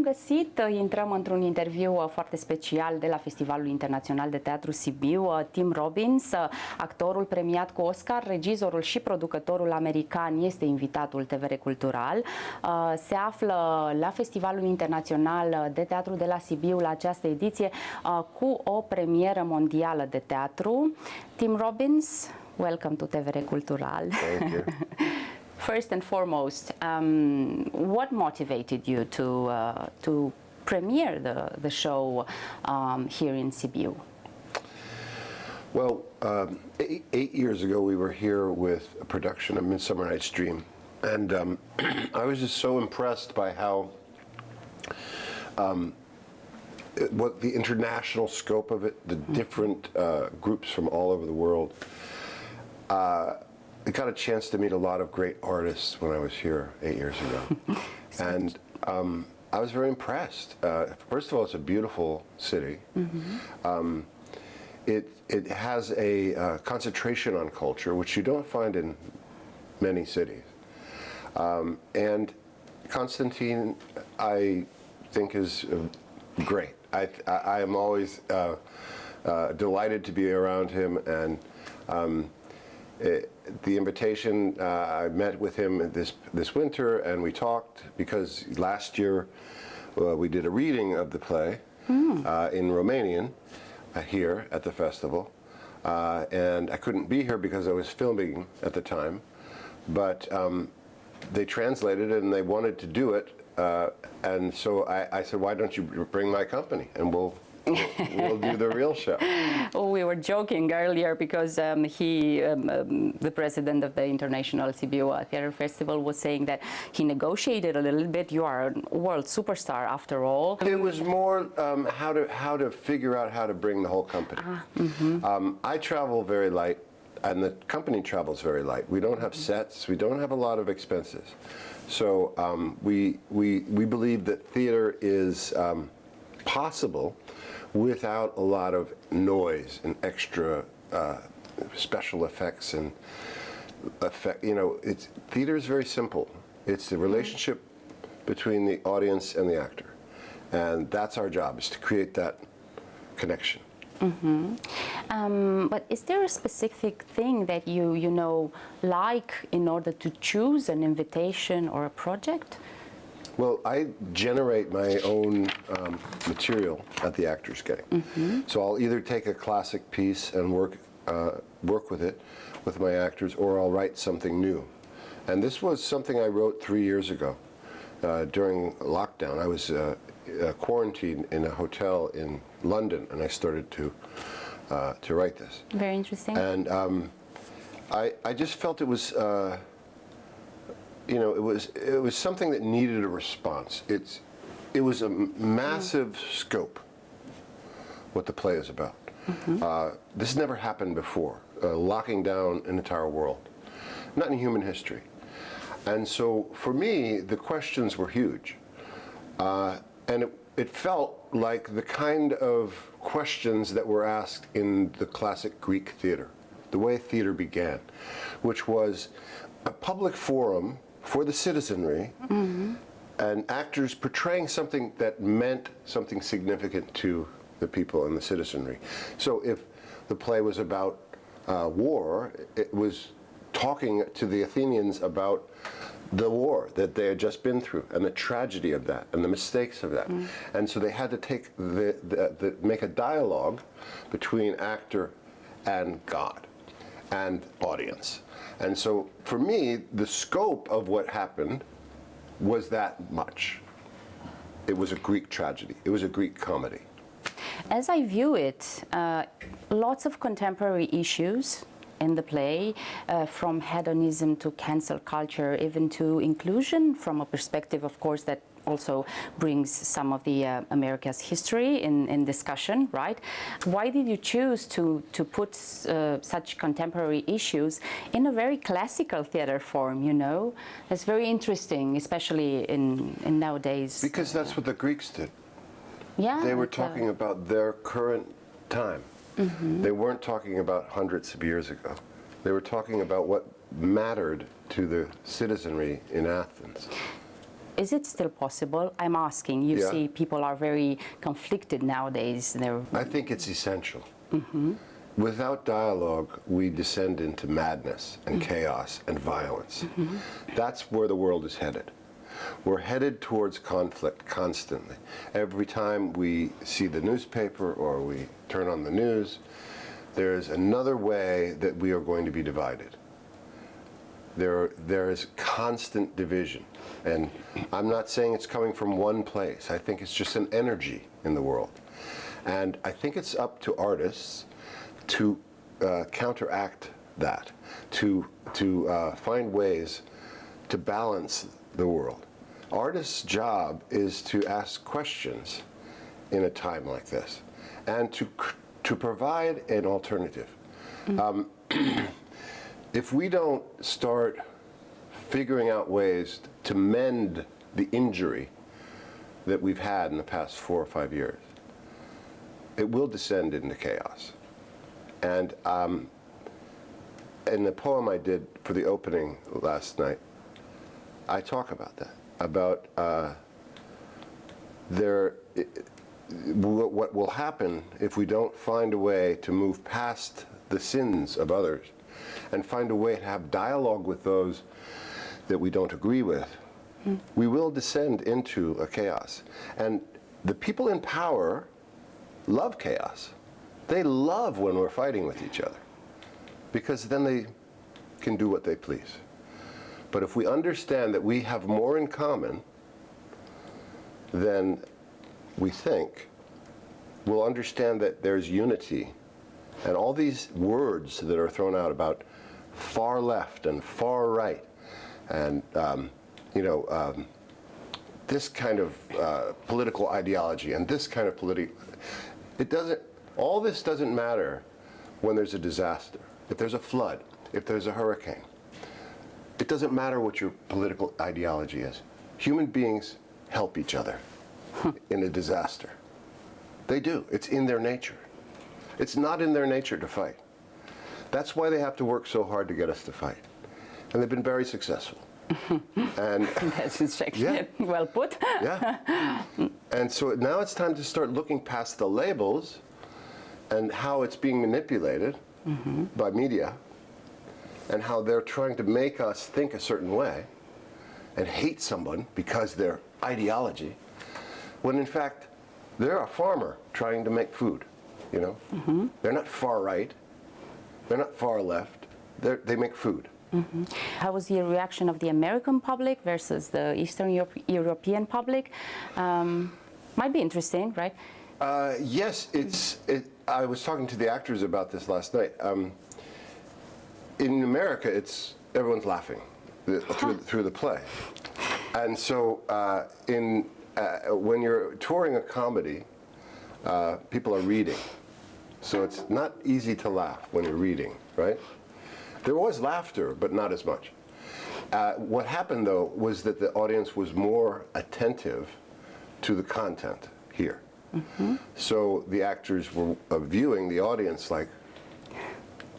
găsit! Intrăm într-un interviu foarte special de la Festivalul Internațional de Teatru Sibiu. Tim Robbins, actorul premiat cu Oscar, regizorul și producătorul american, este invitatul TVR Cultural. Se află la Festivalul Internațional de Teatru de la Sibiu la această ediție cu o premieră mondială de teatru. Tim Robbins, welcome to TVR Cultural. Thank you. First and foremost, what motivated you to premiere the show here in Sibiu? Well, 8 years ago we were here with a production of Midsummer Night's Dream, and I was just so impressed by how what the international scope of it, the different groups from all over the world. I got a chance to meet a lot of great artists when I was here 8 years ago, and I was very impressed. First of all, it's a beautiful city. Mm-hmm. It has a concentration on culture, which you don't find in many cities. And Constantine, I think, is great. I am always delighted to be around him, and the invitation, I met with him this winter, and we talked because last year we did a reading of the play in Romanian here at the festival, and I couldn't be here because I was filming at the time, but they translated it and they wanted to do it, and so I said, why don't you bring my company and we'll do the real show. Oh, we were joking earlier because the president of the International Sibiu Theatre Festival was saying that he negotiated a little bit. You are a world superstar after all. It was more how to figure out how to bring the whole company. I travel very light, and the company travels very light. We don't have sets. We don't have a lot of expenses. So we believe that theater is possible without a lot of noise and extra special effects and effect. You know, theater is very simple. It's the relationship between the audience and the actor, and that's our job, is to create that connection. But is there a specific thing that you know like in order to choose an invitation or a project? Well, I generate my own material at the Actors Gang. So I'll either take a classic piece and work with it with my actors, or I'll write something new. And this was something I wrote 3 years ago during lockdown. I was quarantined in a hotel in London, and I started to write this. Very interesting. And I just felt it was. You know, it was something that needed a response. It was a massive scope, what the play is about. This never happened before, locking down an entire world, not in human history. And so for me, the questions were huge. And it felt like the kind of questions that were asked in the classic Greek theater, the way theater began, which was a public forum for the citizenry, and actors portraying something that meant something significant to the people and the citizenry. So if the play was about war, it was talking to the Athenians about the war that they had just been through, and the tragedy of that, and the mistakes of that. And so they had to take make a dialogue between actor and God and audience. And so for me, the scope of what happened was that much. It was a Greek tragedy. It was a Greek comedy. As I view it, lots of contemporary issues in the play, from hedonism to cancel culture, even to inclusion, from a perspective, of course, that also brings some of the America's history in discussion, right? Why did you choose to put such contemporary issues in a very classical theater form, you know? It's very interesting, especially in nowadays. Because that's what the Greeks did. Yeah. They were talking about their current time. They weren't talking about hundreds of years ago. They were talking about what mattered to the citizenry in Athens. Is it still possible? I'm asking. You Yeah. see, people are very conflicted nowadays. I think it's essential. Without dialogue, we descend into madness and chaos and violence. That's where the world is headed. We're headed towards conflict constantly. Every time we see the newspaper or we turn on the news, there's another way that we are going to be divided. There is constant division. And I'm not saying it's coming from one place. I think it's just an energy in the world. And I think it's up to artists to counteract that, to find ways to balance the world. Artists' job is to ask questions in a time like this, and to provide an alternative. If we don't start figuring out ways to mend the injury that we've had in the past 4 or 5 years, it will descend into chaos. And in the poem I did for the opening last night, I talk about that, about what will happen if we don't find a way to move past the sins of others and find a way to have dialogue with those that we don't agree with. We will descend into a chaos. And the people in power love chaos. They love when we're fighting with each other, because then they can do what they please. But if we understand that we have more in common than we think, we'll understand that there's unity. And all these words that are thrown out about far left and far right, and this kind of political ideology and this kind of all this doesn't matter when there's a disaster. If there's a flood, if there's a hurricane, it doesn't matter what your political ideology is. Human beings help each other in a disaster. They do. It's in their nature. It's not in their nature to fight. That's why they have to work so hard to get us to fight. And they've been very successful. And That's well put. yeah. And so now it's time to start looking past the labels and how it's being manipulated by media, and how they're trying to make us think a certain way and hate someone because their ideology, when in fact they're a farmer trying to make food, you know? They're not far right, they're not far left, they make food. How was the reaction of the American public versus the Eastern European public? Might be interesting, right? Yes, I was talking to the actors about this last night. In America, everyone's laughing through the play, and so when you're touring a comedy, people are reading, so it's not easy to laugh when you're reading, right? There was laughter, but not as much. What happened, though, was that the audience was more attentive to the content here. So the actors were viewing the audience like,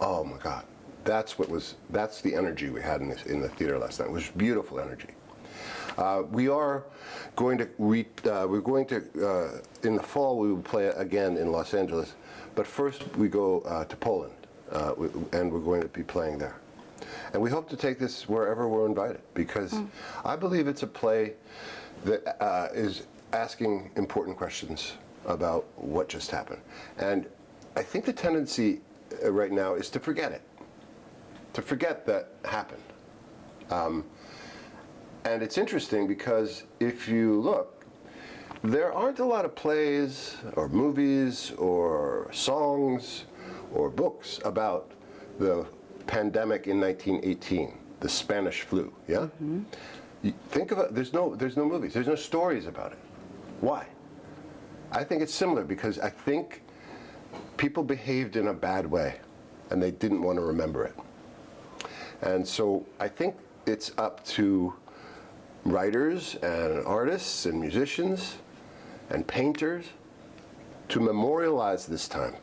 oh my God, that's the energy we had in the theater last night. It was beautiful energy. We are going to in the fall we will play again in Los Angeles, but first we go to Poland, and we're going to be playing there. And we hope to take this wherever we're invited, because I believe it's a play that is asking important questions about what just happened. And I think the tendency right now is to forget it, to forget that happened. And it's interesting because if you look, there aren't a lot of plays or movies or songs or books about the pandemic in 1918, the Spanish flu, yeah? You think of it, there's no movies, there's no stories about it. Why? I think it's similar because I think people behaved in a bad way and they didn't want to remember it. And so I think it's up to writers and artists and musicians and painters to memorialize this time,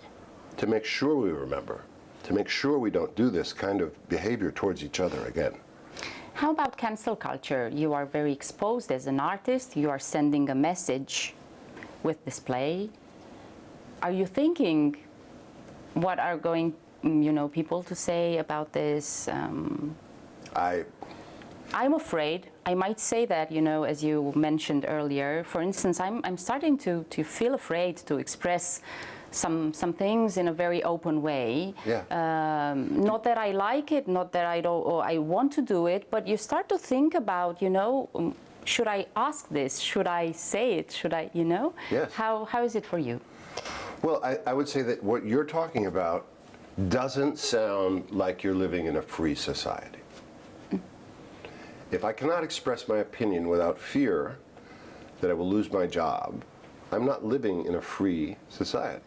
to make sure we remember, to make sure we don't do this kind of behavior towards each other again. How about cancel culture? You are very exposed as an artist. You are sending a message with this play. Are you thinking what are going, people to say about this? I'm afraid. I might say that, as you mentioned earlier. For instance, I'm starting to feel afraid to express some things in a very open way. Yeah. Not that I like it, not that I don't, or I want to do it, but you start to think about, should I ask this? Should I say it? Should I, Yes. How is it for you? Well, I would say that what you're talking about doesn't sound like you're living in a free society. If I cannot express my opinion without fear that I will lose my job, I'm not living in a free society.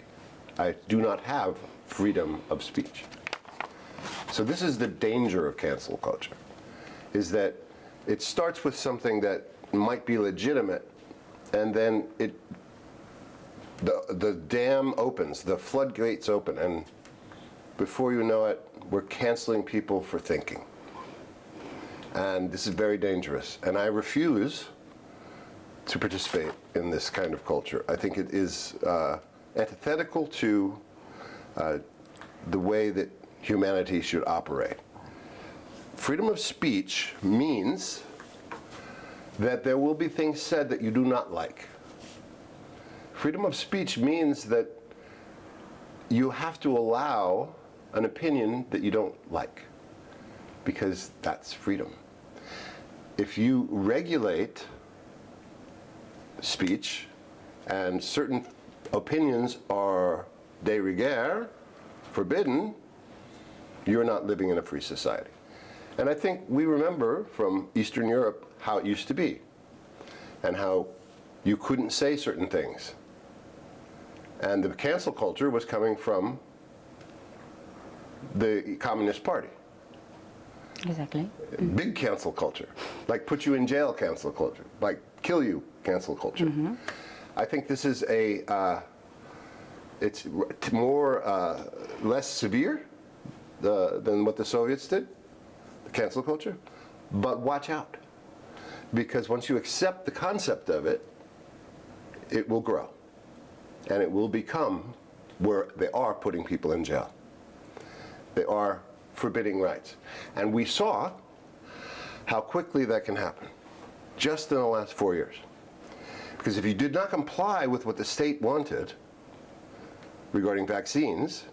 I do not have freedom of speech. So this is the danger of cancel culture, is that it starts with something that might be legitimate, and then the dam opens, the floodgates open, and before you know it, we're canceling people for thinking. And this is very dangerous. And I refuse to participate in this kind of culture. I think it is antithetical to the way that humanity should operate. Freedom of speech means that there will be things said that you do not like. Freedom of speech means that you have to allow an opinion that you don't like, because that's freedom. If you regulate speech and certain opinions are de rigueur, forbidden, you're not living in a free society. And I think we remember from Eastern Europe how it used to be, and how you couldn't say certain things. And the cancel culture was coming from the Communist Party. Exactly. Big cancel culture, like put you in jail cancel culture, like kill you cancel culture. Mm-hmm. I think this is it's more, less severe than what the Soviets did, the cancel culture, but watch out. Because once you accept the concept of it, it will grow. And it will become where they are putting people in jail. They are forbidding rights. And we saw how quickly that can happen, just in the last 4 years. Because if you did not comply with what the state wanted regarding vaccines,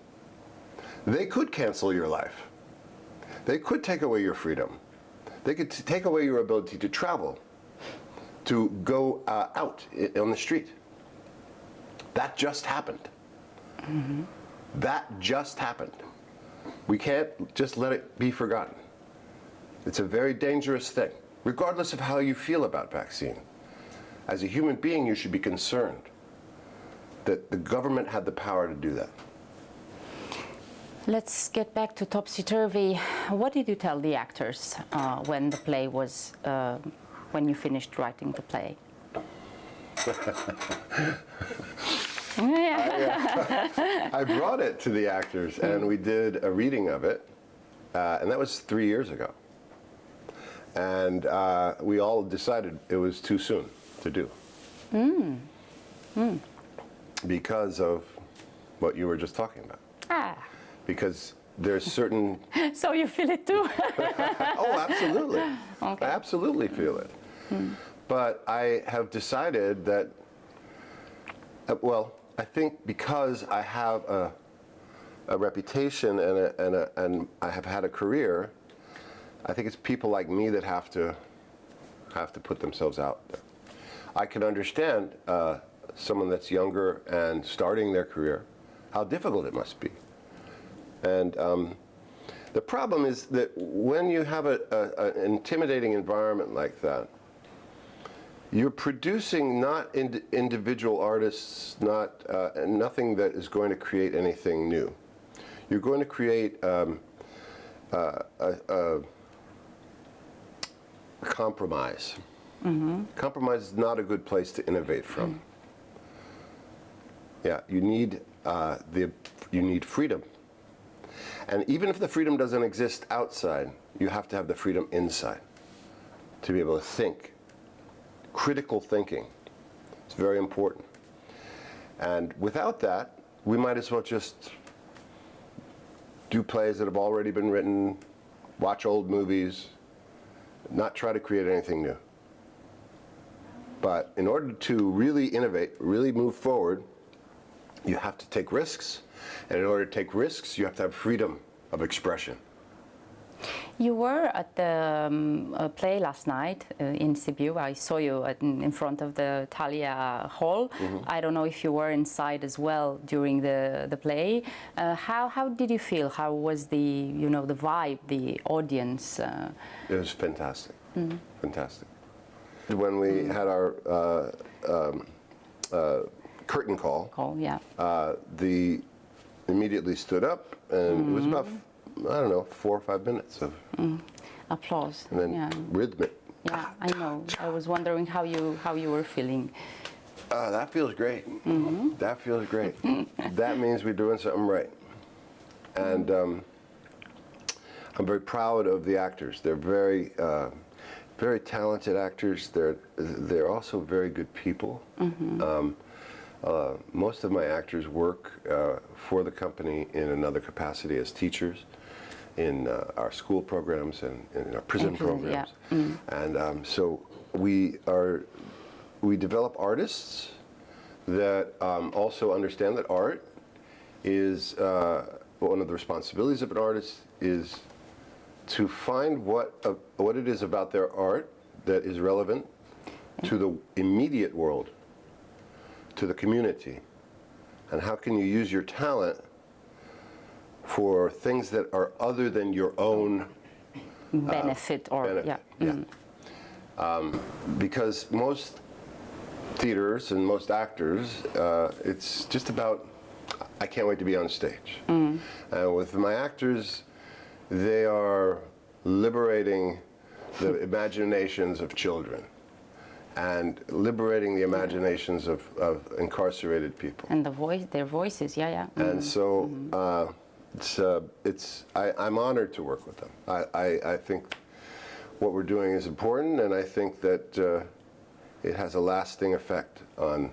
they could cancel your life. They could take away your freedom. They could take away your ability to travel, to go out on the street. That just happened. Mm-hmm. That just happened. We can't just let it be forgotten. It's a very dangerous thing, regardless of how you feel about vaccine. As a human being, you should be concerned that the government had the power to do that. Let's get back to Topsy-Turvy. What did you tell the actors when the play was, when you finished writing the play? I brought it to the actors, and we did a reading of it, and that was 3 years ago. And we all decided it was too soon to do. Because of what you were just talking about. Because there's certain... So you feel it too? Oh, absolutely. Okay. I absolutely feel it. But I have decided that, I think because I have a reputation and I have had a career, I think it's people like me that have to put themselves out there. I can understand someone that's younger and starting their career, how difficult it must be. And the problem is that when you have an intimidating environment like that, you're producing not individual artists, nothing that is going to create anything new. You're going to create a compromise. Mm-hmm. Compromise is not a good place to innovate from. Mm-hmm. Yeah, you need freedom. And even if the freedom doesn't exist outside, you have to have the freedom inside. to be able to think. Critical thinking. It's very important. And without that, we might as well just do plays that have already been written, watch old movies, not try to create anything new. But in order to really innovate, really move forward, you have to take risks. And in order to take risks, you have to have freedom of expression. You were at the play last night in Sibiu. I saw you in front of the Thalia Hall. I don't know if you were inside as well during the play. How did you feel? How was the the vibe, the audience? It was fantastic, fantastic. When we had our curtain call, Yeah. the immediately stood up, and it was about, I don't know, 4 or 5 minutes of applause. and then yeah. rhythmic. Yeah, I know. I was wondering how you were feeling. That feels great. That feels great. That means we're doing something right. And I'm very proud of the actors. They're very talented actors. They're also very good people. Most of my actors work for the company in another capacity as teachers in our school programs and in our prison programs. Yeah. And so we develop artists that also understand that art is one of the responsibilities of an artist is to find what it is about their art that is relevant to the immediate world, to the community, and how can you use your talent for things that are other than your own benefit or benefit. yeah. Because most theaters and most actors, it's just about, I can't wait to be on stage. And with my actors, they are liberating the imaginations of children and liberating the imaginations of incarcerated people. And their voices, yeah. And so I'm honored to work with them. I think what we're doing is important, and I think that it has a lasting effect on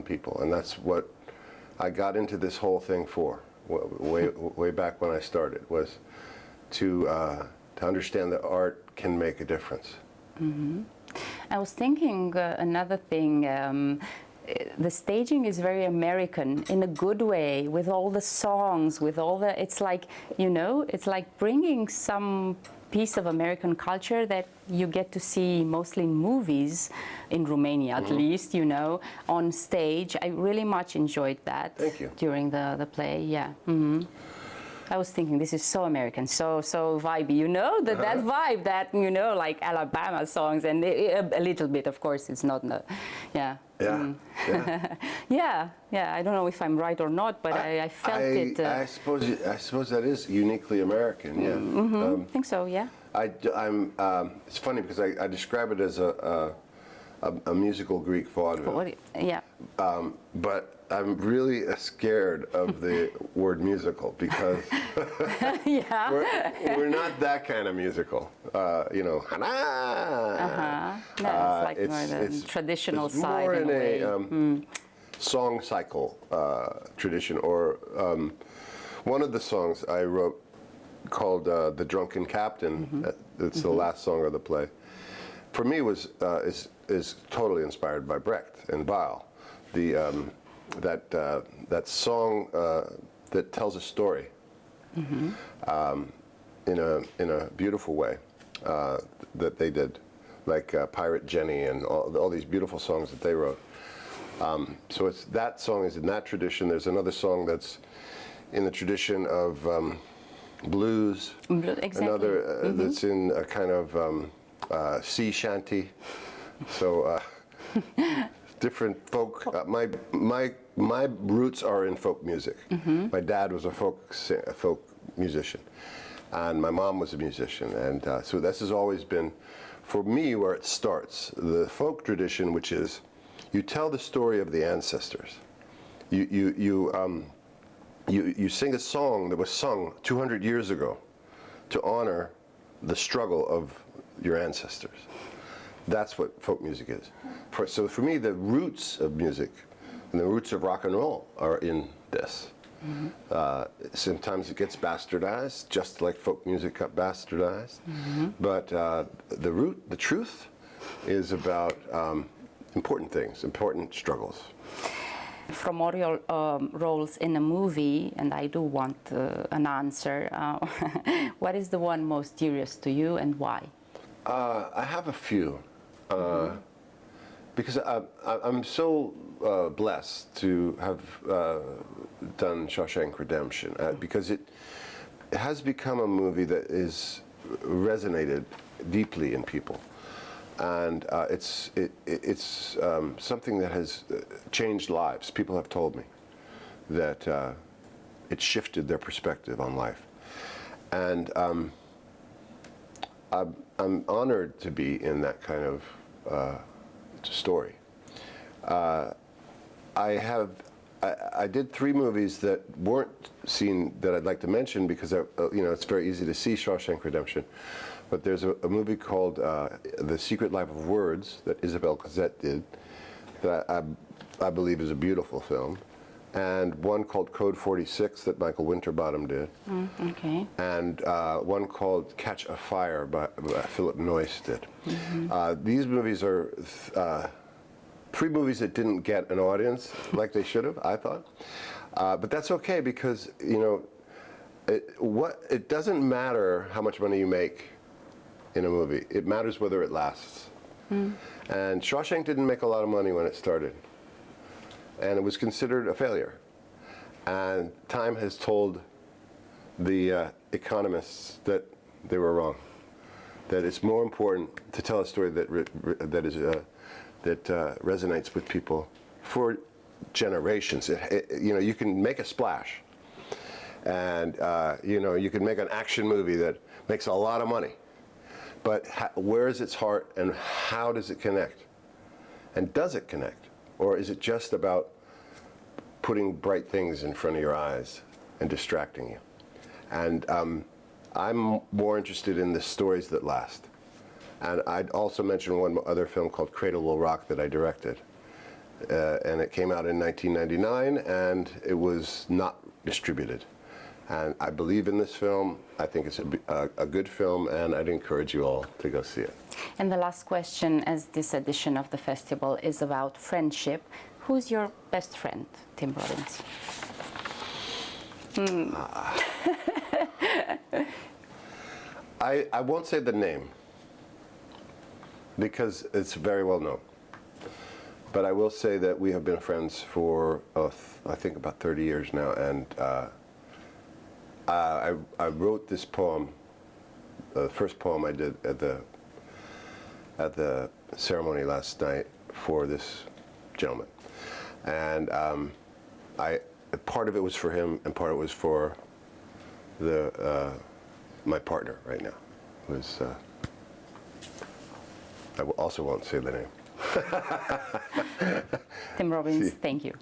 people, and that's what I got into this whole thing for. Way back when I started was to understand that art can make a difference. I was thinking another thing. The staging is very American in a good way, with all the songs, with all the. It's like it's like bringing some piece of American culture that you get to see mostly in movies, in Romania at least, on stage. I really much enjoyed that. Thank you. During the play, yeah. I was thinking this is so American, so vibey, that vibe that like Alabama songs, and a little bit, of course, it's not, yeah. Yeah. Yeah. I don't know if I'm right or not, but I felt it. I suppose that is uniquely American. Yeah. I think so. Yeah. I'm. It's funny because I describe it as a musical Greek vaudeville. Yeah. But I'm really scared of the word musical because Yeah. we're not that kind of musical. No, it's like more the traditional it's side more in a way. Song cycle tradition, or one of the songs I wrote called "The Drunken Captain." It's the last song of the play. For me, is totally inspired by Brecht and Weill. That song that tells a story in a beautiful way that they did, like Pirate Jenny and all these beautiful songs that they wrote. So that song is in that tradition. There's another song that's in the tradition of blues. Exactly. Another that's in a kind of sea shanty. So. Different folk. My roots are in folk music. My dad was a folk musician, and my mom was a musician, and so this has always been, for me, where it starts. The folk tradition, which is, you tell the story of the ancestors. You sing a song that was sung 200 years ago to honor the struggle of your ancestors. That's what folk music is. So for me, the roots of music and the roots of rock and roll are in this. Sometimes it gets bastardized, just like folk music got bastardized. But the truth is about important things, important struggles. From all your roles in a movie, and I do want an answer, what is the one most dearest to you and why? I have a few. Because I'm so blessed to have done Shawshank Redemption, because it has become a movie that is resonated deeply in people, and it's something that has changed lives. People have told me that it shifted their perspective on life, and I'm honored to be in that kind of story. I did 3 movies that weren't seen that I'd like to mention because it's very easy to see Shawshank Redemption, but there's a movie called The Secret Life of Words that Isabelle Cossette did that I believe is a beautiful film, and one called Code 46 that Michael Winterbottom did, and one called Catch a Fire by Philip Noyce did. These movies are 3 movies that didn't get an audience like they should have, I thought. But that's okay because, it doesn't matter how much money you make in a movie. It matters whether it lasts. And Shawshank didn't make a lot of money when it started. And it was considered a failure. And time has told the economists that they were wrong. That it's more important to tell a story that resonates with people for generations. You can make a splash, and you can make an action movie that makes a lot of money. But where is its heart, and how does it connect? And does it connect? Or is it just about putting bright things in front of your eyes and distracting you? And I'm more interested in the stories that last. And I'd also mention one other film called Cradle Will Rock that I directed. And it came out in 1999, and it was not distributed. And I believe in this film. I think it's a good film, and I'd encourage you all to go see it. And the last question, as this edition of the festival is about friendship, who's your best friend, Tim Robbins? I won't say the name, because it's very well known. But I will say that we have been friends for, I think, about 30 years now, and I wrote this poem, the first poem I did at the ceremony last night for this gentleman. And part of it was for him, and part of it was for my partner right now. I also won't say the name. Tim Robbins, thank you.